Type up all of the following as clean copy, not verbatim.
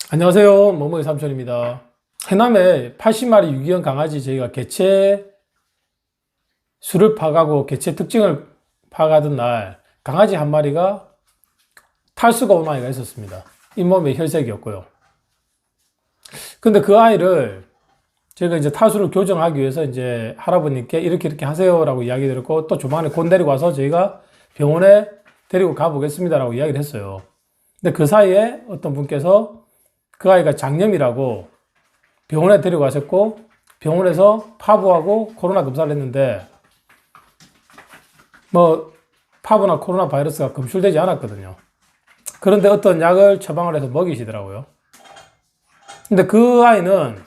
안녕하세요. 머머의 삼촌입니다. 해남에 80마리 유기견 강아지 저희가 개체 수를 파악하고 개체 특징을 파악하던 날 강아지 한 마리가 탈수가 온 아이가 있었습니다. 잇몸에 혈색이었고요. 근데 그 아이를 제가 이제 탈수를 교정하기 위해서 이제 할아버님께 이렇게 하세요라고 이야기 드렸고 또 조만간에 곧 데리고 와서 저희가 병원에 데리고 가보겠습니다라고 이야기를 했어요. 근데 그 사이에 어떤 분께서 그 아이가 장염이라고 병원에 데려가셨고 병원에서 파부하고 코로나 검사를 했는데 뭐 파부나 코로나 바이러스가 검출되지 않았거든요. 그런데 어떤 약을 처방을 해서 먹이시더라고요. 근데 그 아이는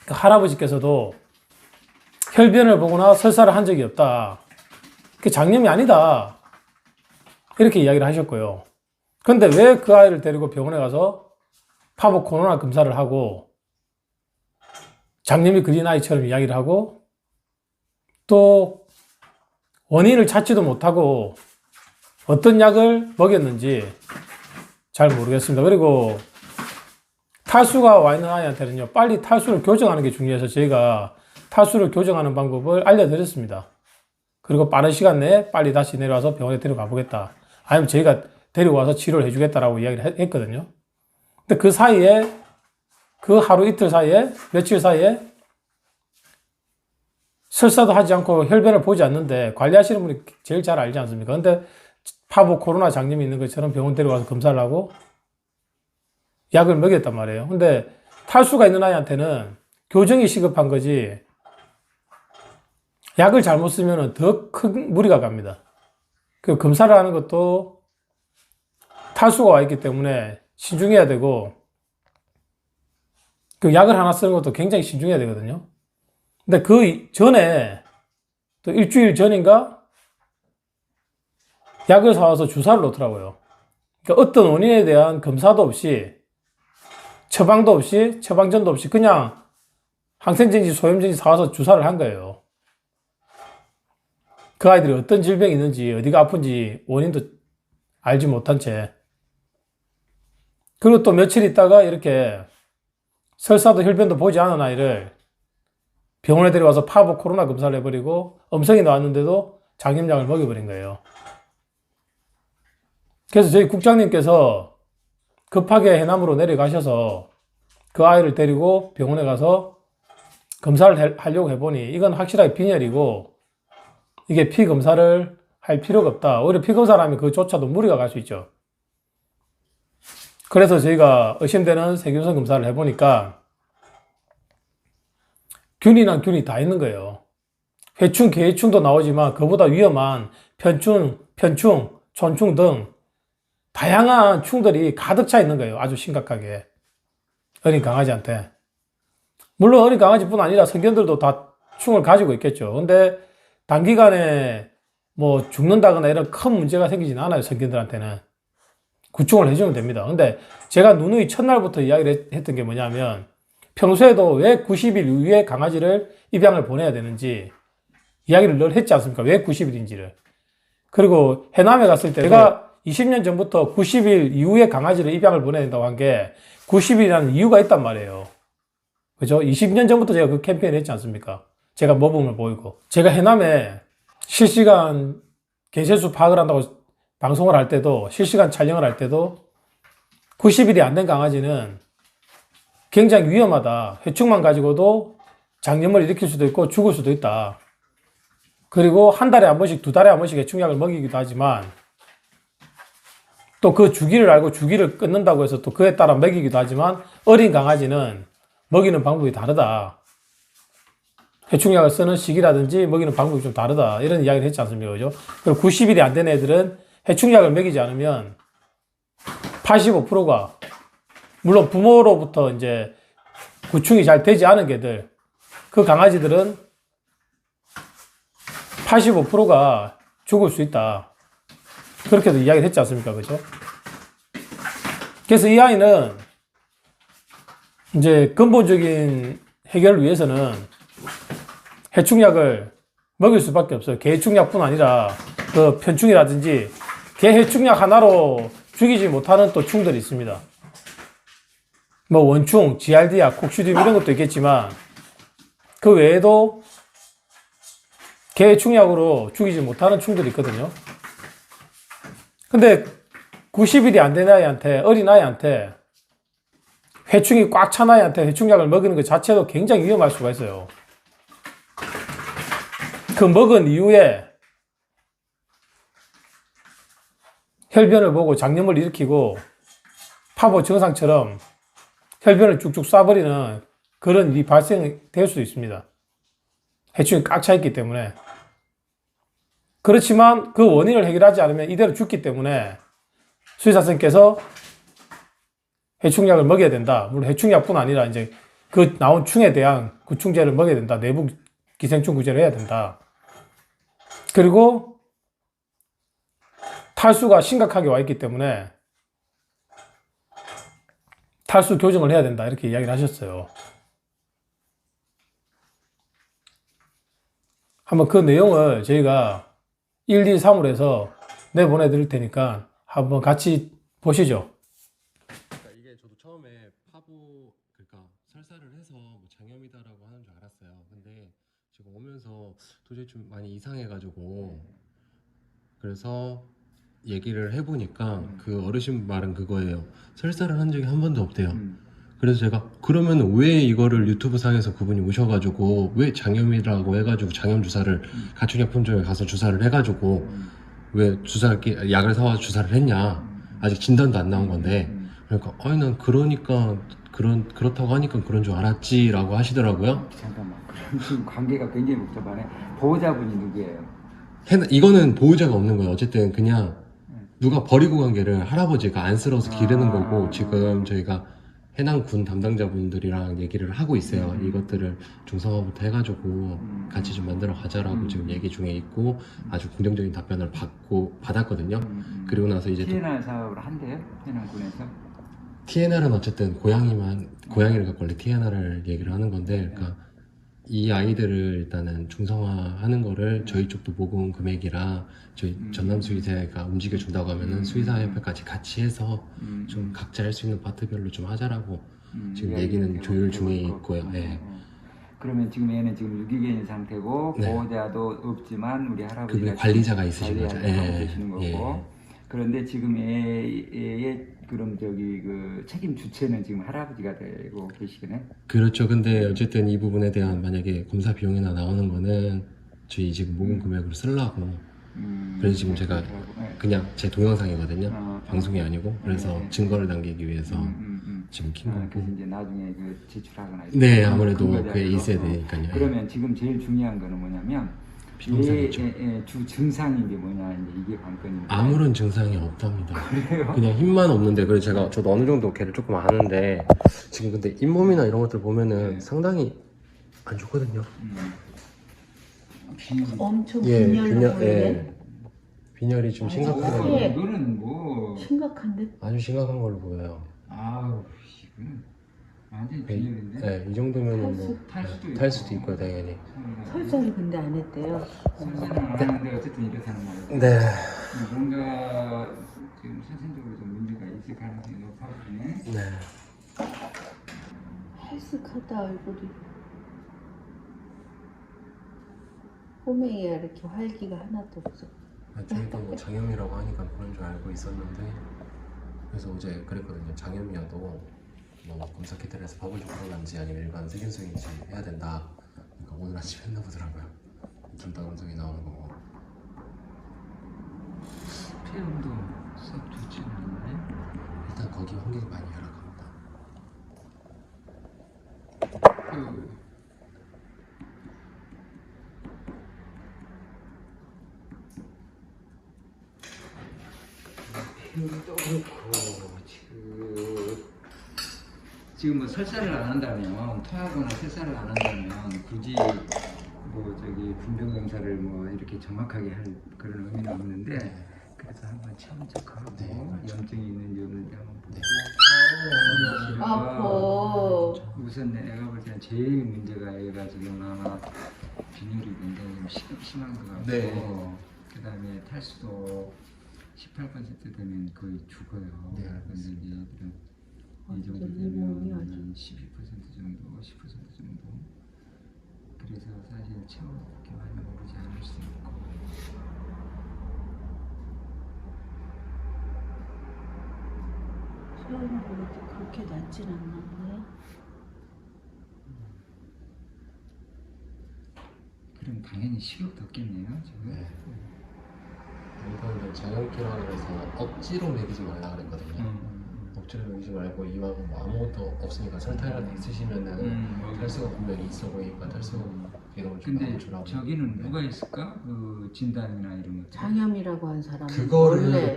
그 할아버지께서도 혈변을 보거나 설사를 한 적이 없다. 그게 장염이 아니다. 이렇게 이야기를 하셨고요. 그런데 왜 그 아이를 데리고 병원에 가서 파부 코로나 검사를 하고 장염이 걸린 아이처럼 이야기를 하고 또 원인을 찾지도 못하고 어떤 약을 먹였는지 잘 모르겠습니다. 그리고 탈수가 와 있는 아이한테는요, 빨리 탈수를 교정하는 게 중요해서 저희가 탈수를 교정하는 방법을 알려드렸습니다. 그리고 빠른 시간 내에 빨리 다시 내려와서 병원에 데려가 보겠다. 아니면 저희가 데리고 와서 치료를 해주겠다라고 이야기를 했거든요. 근데 그 사이에, 그 하루 이틀 사이에, 며칠 사이에 설사도 하지 않고 혈변을 보지 않는데 관리하시는 분이 제일 잘 알지 않습니까? 근데 파부 코로나 장염이 있는 것처럼 병원 데려가서 검사를 하고 약을 먹였단 말이에요. 근데 탈수가 있는 아이한테는 교정이 시급한 거지 약을 잘못 쓰면 더 큰 무리가 갑니다. 그 검사를 하는 것도 탈수가 와 있기 때문에 신중해야 되고 그 약을 하나 쓰는 것도 굉장히 신중해야 되거든요. 근데 그 전에 또 일주일 전인가 약을 사와서 주사를 놓더라고요. 그러니까 어떤 원인에 대한 검사도 없이 처방도 없이 처방전도 없이 그냥 항생제인지 소염제인지 사와서 주사를 한 거예요. 그 아이들이 어떤 질병이 있는지 어디가 아픈지 원인도 알지 못한 채 그리고 또 며칠 있다가 이렇게 설사도 혈변도 보지 않은 아이를 병원에 데려와서 파부 코로나 검사를 해버리고 음성이 나왔는데도 장염약을 먹여버린 거예요. 그래서 저희 국장님께서 급하게 해남으로 내려가셔서 그 아이를 데리고 병원에 가서 검사를 하려고 해보니 이건 확실하게 빈혈이고 이게 피 검사를 할 필요가 없다. 오히려 피 검사를 하면 그조차도 무리가 갈 수 있죠. 그래서 저희가 의심되는 세균성 검사를 해보니까 균이란 균이 다 있는 거예요. 회충, 개회충도 나오지만 그보다 위험한 편충, 촌충 등 다양한 충들이 가득 차 있는 거예요. 아주 심각하게. 어린 강아지한테. 물론 어린 강아지뿐 아니라 성견들도 다 충을 가지고 있겠죠. 근데 단기간에 뭐 죽는다거나 이런 큰 문제가 생기진 않아요. 성견들한테는. 구충을 해주면 됩니다. 근데 제가 누누이 첫날부터 이야기를 했던 게 뭐냐면 평소에도 왜 90일 이후에 강아지를 입양을 보내야 되는지 이야기를 늘 했지 않습니까? 왜 90일인지를. 그리고 해남에 갔을 때 제가 20년 전부터 90일 이후에 강아지를 입양을 보내야 된다고 한 게 90일이라는 이유가 있단 말이에요. 그죠? 20년 전부터 제가 그 캠페인을 했지 않습니까? 제가 모범을 보이고. 제가 해남에 실시간 개체수 파악을 한다고 방송을 할 때도 실시간 촬영을 할 때도 90일이 안 된 강아지는 굉장히 위험하다. 회충만 가지고도 장염을 일으킬 수도 있고 죽을 수도 있다. 그리고 한 달에 한 번씩, 두 달에 한 번씩 회충약을 먹이기도 하지만 또 그 주기를 알고 주기를 끊는다고 해서 또 그에 따라 먹이기도 하지만 어린 강아지는 먹이는 방법이 다르다. 회충약을 쓰는 시기라든지 먹이는 방법이 좀 다르다. 이런 이야기를 했지 않습니까? 그죠? 그리고 90일이 안 된 애들은 해충약을 먹이지 않으면 85%가 물론 부모로부터 이제 구충이 잘 되지 않은 개들 그 강아지들은 85%가 죽을 수 있다. 그렇게도 이야기를 했지 않습니까? 그죠? 그래서 이 아이는 이제 근본적인 해결을 위해서는 해충약을 먹일 수밖에 없어요. 개해충약뿐 아니라 그 편충이라든지 개해충약 하나로 죽이지 못하는 또 충들이 있습니다. 뭐 원충, 지알디아, 콕슈디움 이런 것도 있겠지만 그 외에도 개충약으로 죽이지 못하는 충들이 있거든요. 근데 90일이 안 된 아이한테, 어린 아이한테 회충이 꽉 찬 아이한테 회충약을 먹이는 것 자체도 굉장히 위험할 수가 있어요. 그 먹은 이후에 혈변을 보고 장염을 일으키고 파보 증상처럼 혈변을 쭉쭉 쏴버리는 그런 일이 발생될 수도 있습니다. 해충이 꽉 차 있기 때문에. 그렇지만 그 원인을 해결하지 않으면 이대로 죽기 때문에 수의사 선생님께서 해충약을 먹여야 된다. 물론 해충약뿐 아니라 이제 그 나온 충에 대한 구충제를 먹여야 된다. 내부 기생충 구제를 해야 된다. 그리고 탈수가 심각하게 와 있기 때문에 탈수 교정을 해야 된다. 이렇게 이야기를 하셨어요. 한번 그 내용을 저희가 1, 2, 3을 해서 내보내 드릴 테니까 한번 같이 보시죠. 그러니까 이게 저도 처음에 그러니까 설사를 해서 뭐 장염이다라고 하는 줄 알았어요. 근데 지금 오면서 도저히 좀 많이 이상해가지고 그래서 얘기를 해보니까 그 어르신 말은 그거예요. 설사를 한 적이 한 번도 없대요. 그래서 제가 그러면 왜 이거를 유튜브 상에서 그분이 오셔가지고 왜 장염이라고 해가지고 장염 주사를 가축약품점에 가서 주사를 해가지고 왜 약을 사와서 주사를 했냐, 아직 진단도 안 나온 건데. 그러니까 아니 난 그러니까 그렇다고 하니까 그런 줄 알았지라고 하시더라고요. 잠깐만. 그럼 지금 관계가 굉장히 복잡하네. 보호자분이 누구예요? 이거는 보호자가 없는 거예요. 어쨌든 그냥 누가 버리고 간 개를 할아버지가 안쓰러워서 기르는 거고, 지금 저희가 해남군 담당자분들이랑 얘기를 하고 있어요. 이것들을 중성화부터 해가지고 같이 좀 만들어 가자라고 지금 얘기 중에 있고, 아주 긍정적인 답변을 받았거든요. 그리고 나서 이제 TNR 사업을 한대요? 해남군에서? TNR은 어쨌든 고양이를 갖고 원래 TNR을 얘기를 하는 건데, 그러니까 이 아이들을 일단은 중성화하는 거를 저희 쪽도 모금 금액이랑 저희 전남 수의사가 움직여 준다고 하면은 수의사 협회까지 같이 해서 좀 각자 할 수 있는 파트별로 좀 하자라고 지금 얘기는 조율 중에 있고요. 네. 그러면 지금 얘는 지금 유기견인 상태고, 네. 보호자도 없지만 우리 할아버지가 그 관리자가 있으신 거죠. 관리하고 예. 계시는 거고. 예. 그런데 지금 애의 그럼 그 책임 주체는 지금 할아버지가 되고 계시겠네? 그렇죠. 근데 어쨌든 이 부분에 대한 만약에 검사 비용이나 나오는 거는 저희 지금 모금 금액으로 쓰려고. 그래서 지금 제가 그냥 제 동영상이거든요. 방송이 아니고. 그래서 증거를 남기기 위해서 지금 킨 거고. 그래서 이제 나중에 그 제출하거나. 네, 아무래도 그게 있어야 되니까요. 그러면 지금 제일 중요한 거는 뭐냐면 비용상이죠. 주 증상인 게 뭐냐, 이제 이게 관건인데. 아무런 증상이 없답니다. 그래요? 그냥 힘만 없는데, 그래서 저도 어느 정도 걔를 조금 아는데, 지금 근데 잇몸이나 이런 것들 보면은 상당히 안 좋거든요. 엄청 예, 빈혈로 예. 빈혈이 좀 심각하거든요. 예. 이거는 뭐 심각한데? 아주 심각한 걸로 보여요. 아우 이거는 완전 빈혈인데. 네, 이 정도면은 뭐 탈 수도 있고요, 당연히. 설사를 근데 안 했대요. 선생은 안 하는데 어쨌든 이렇다는 말이에요. 네. 뭔가 지금 선생적으로 좀 문제가 있을 가능성이 높아지네. 네. 헬스하다 얼굴이. 꼬맹이가 이렇게 활기가 하나도 없어. 저희도 뭐 장염이라고 하니까 그런 줄 알고 있었는데, 그래서 어제 그랬거든요. 장염이어도 뭐 검사 키트에서 버블 코로나인지 아니면 일반 세균성인지 해야 된다. 그러니까 오늘 아침 했나 보더라고요. 둘 다 음성이 나오는 거고. 체온도 썩 좋지는 않네. 일단 거기 환경이 많이 열악합니다. 도 그렇고 지금 뭐 설사를 안 한다면, 토하거나 설사를 안 한다면 굳이 뭐 분변 검사를 뭐 이렇게 정확하게 할 그런 의미는 없는데, 그래서 한번 체온 체크하고 염증이 있는지 없는지 한번 보고. 아파. 우선 내가 볼 때는 제일 문제가 얘가 지금 아마 빈혈이 굉장히 좀 심한 것 같고, 네. 그 다음에 탈수도 18% 되면 거의 죽어요. 네, 근데 이제 애들은 이 정도 이몸이 되면 아주 12% 정도, 10% 정도. 그래서 사실 체온이 그렇게 많이 오르지 않을 수 있고. 체온이 그래도 그렇게 낮진 않았네. 그럼 당연히 식욕도 없겠네요, 지금. 네. 일단은 장염기라 그래서 억지로 먹이지 말라 그랬거든요. 억지로 먹이지 말고 이왕 뭐 아무것도 없으니까 설탕이라도 있으시면은 탈수가 분명히 있어 보이니까 탈수 비용을 좀 근데 많이 주라고. 저기는 네. 누가 있을까? 그 진단이나 이런 것. 장염이라고 한 사람은 그거를 원래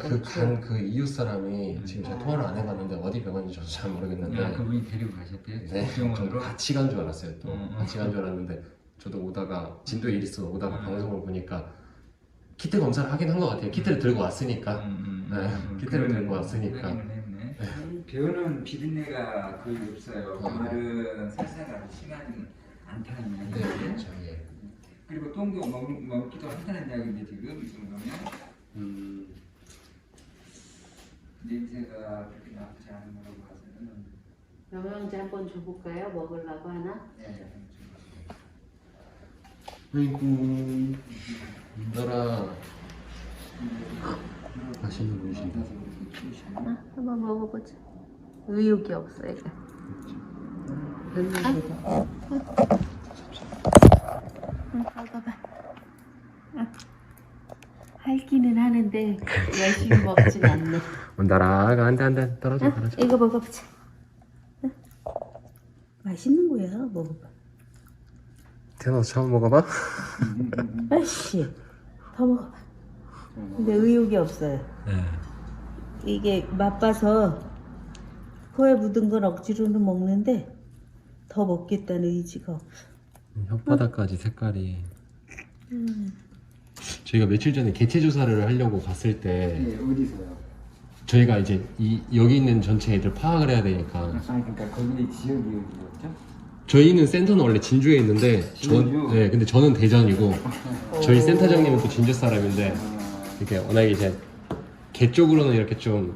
그 이웃 사람이 지금 제가 통화를 안 해봤는데 어디 병원인지 저도 잘 모르겠는데 아, 그분이 데리고 가셨대요? 네, 전 병원으로? 같이 간 줄 알았어요. 또 음, 같이 간 줄 알았는데 저도 오다가 진도에 일 있어 오다가 음. 방송을 보니까 키트 검사를 하긴 한 것 같아요. 키트를 들고 왔으니까. 네, 키트를 들고 왔으니까. 확인을 했네. 배우는 비린내가 거의 없어요. 그 말은 설사가 심하지 않다는 네, 이야기인데. 그렇죠. 예. 그리고 똥도 먹기도 한다는 이야기인데 지금 이 정도면 냄새가 그렇게 나쁘지 않은 거라고 봐서는. 영양제 한번 줘볼까요? 먹으려고 하나? 네, 아이고, 너라 맛있는 분이신데. 한번 먹어보자. 의욕이 없어 애가. 먹어봐. 핥기는 하는데 열심히 먹진 않네. 온다라가 한대 떨어져. 이거 먹어보자. 맛있는 거야. 먹어봐. 태어나서 처음 먹어봐? 아씨, 더 먹어봐. 근데 의욕이 없어요. 네. 이게 맛봐서 코에 묻은 건 억지로는 먹는데 더 먹겠다는 의지가 없어. 혓바닥까지 색깔이. 저희가 며칠 전에 개체 조사를 하려고 갔을 때 네, 어디서요? 저희가 이제 여기 있는 전체 애들 파악을 해야 되니까 아, 그러니까 거기 지역이 어디였죠? 저희는 센터는 원래 진주에 있는데 진주? 네, 근데 저는 대전이고 저희 센터장님은 또 진주 사람인데 이렇게 워낙에 이제 개 쪽으로는 이렇게 좀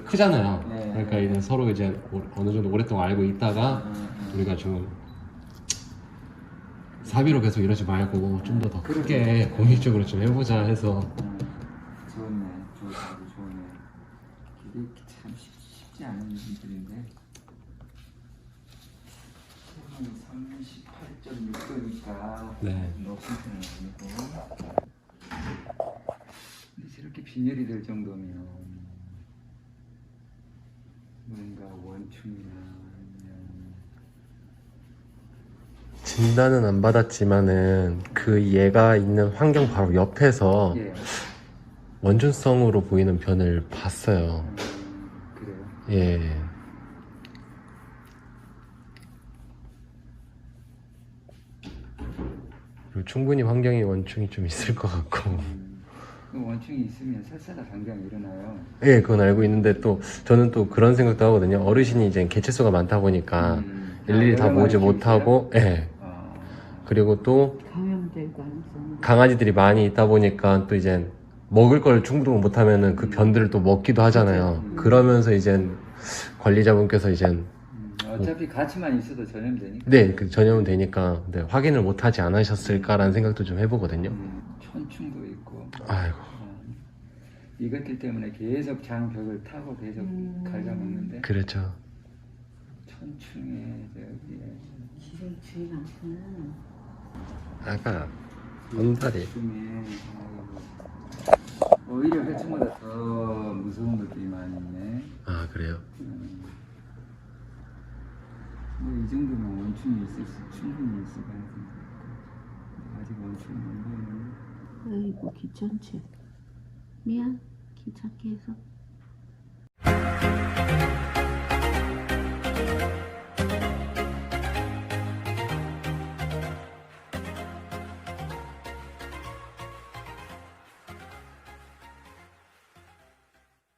크잖아요. 네. 그러니까 이제 서로 이제 어느 정도 오랫동안 알고 있다가 우리가 좀 사비로 계속 이러지 말고 좀 더 크게 공익적으로 좀 해보자 해서. 좋네, 좋네. 이게 참 쉽지 않은 분들인데 38.6도니까 네. 높은 편은 아니고. 근데 저렇게 빈혈이 될 정도면 뭔가 원충이나 아니면 진단은 안 받았지만은 그 얘가 있는 환경 바로 옆에서 예, 원준성으로 보이는 변을 봤어요. 그래요. 예. 그리고 충분히 환경에 원충이 좀 있을 것 같고. 그 원충이 있으면 설사가 당장 일어나요. 예, 그건 알고 있는데 또 저는 또 그런 생각도 하거든요. 어르신이 이제 개체수가 많다 보니까 일일이 다 여러 보지 마리 못하고, 예. 아, 그리고 또 감염될 가능성이. 강아지들이 많이 있다 보니까 또 이제 먹을 걸 충족을 못하면은 그 변들을 또 먹기도 하잖아요. 그러면서 이제 관리자분께서 이제 어차피 같이만 있어도 전염되니까. 네, 그 전염은 되니까 근데 확인을 못하지 않으셨을까라는 생각도 좀 해보거든요. 천충도 있고. 아이고. 이것들 때문에 계속 장벽을 타고 계속 갉아먹는데 그렇죠. 천충에 저기 기생충이 많구나. 아까 온다리. 중에 오히려 회충보다 더 무서운 것들이 많이 있네. 아, 그래요? 뭐 이 정도면 원충이 충분히 있을 가능성이 있고 아직 원충이 안 보이네. 아이고 귀찮지. 미안 귀찮게 해서.